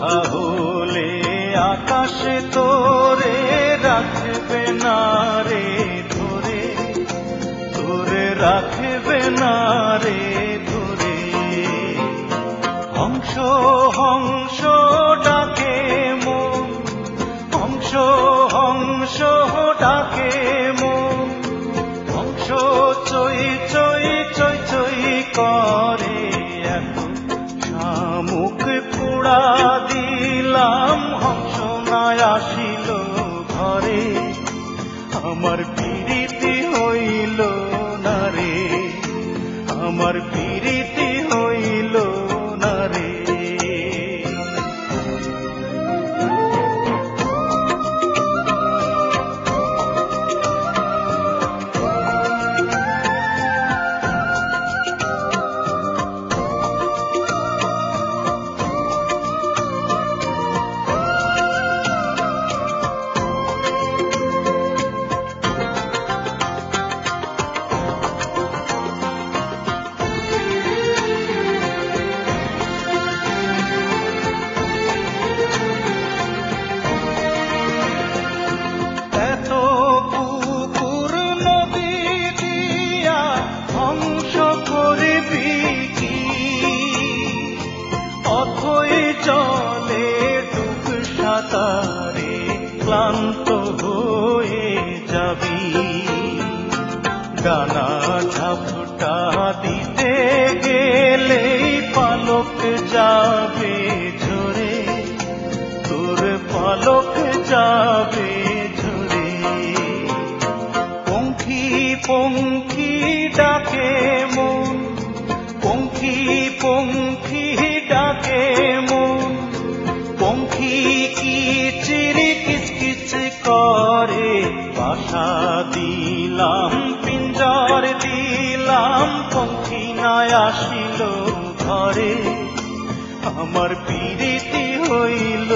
তাহলে আকাশে তোরে রাখবে না রে ধরে, তোরে রাখবে না রে ধরে। হংস হংস ডাকে মন, হংস হংস ডাকে মন, হংস চৈ চৈ চৈ চৈ করে। এত শামুক পোড়া দিলাম, হংস না আসিল ঘরে, আমার পিরিতি হইল না রে, আমার পিরিতি হইল না রে। চলে ডুব সাঁতারে ক্লান্ত হয়ে যাবি, ডানা ঝাপটা দিতে গেলেই পালক যাবে ঝরে, তোর পালক যাবে ঝরে। পঙ্খী পঙ্খী ডাকে মন, পঙ্খী পঙ্খী ডাকে মন, পঙ্খী কিচির কিচকিচ করে। বাসা দিলাম পিঞ্জর দিলাম, পঙ্খী না আসিল ঘরে, আমার পিরিতি হইল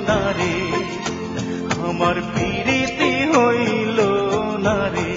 না রে, আমার পিরিতি হইল না রে।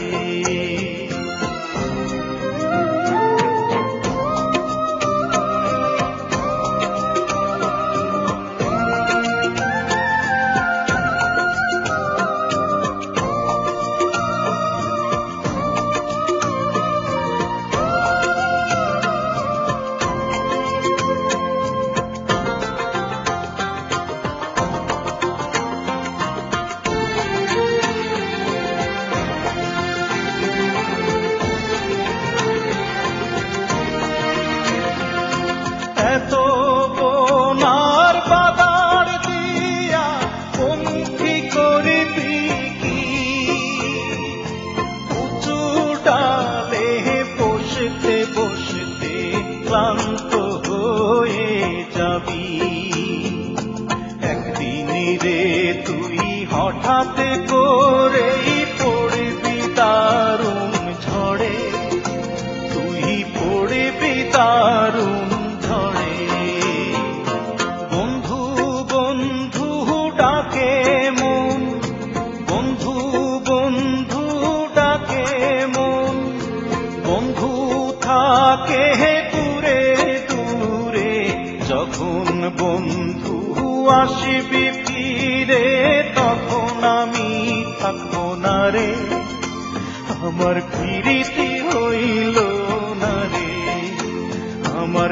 এত বোনার বাদার দিয়া পঙ্খী করবি কি, উঁচু ডালে বসতে বসতে ক্লান্ত হয়ে যাবি। একদিন রে তুই হঠাৎ করেই পড়বি দারুণ ঝড়ে, তুই পড়বি দারুণ ঝড়ে। বন্ধু বন্ধু ডাকে মন, বন্ধু বন্ধু ডাকে মন, বন্ধু থাকে দূরে দূরে। যখন বন্ধু আসবি ফিরে, তখন আমি থাকবো না রে, আমার পিরিতি হইল না রে, আমার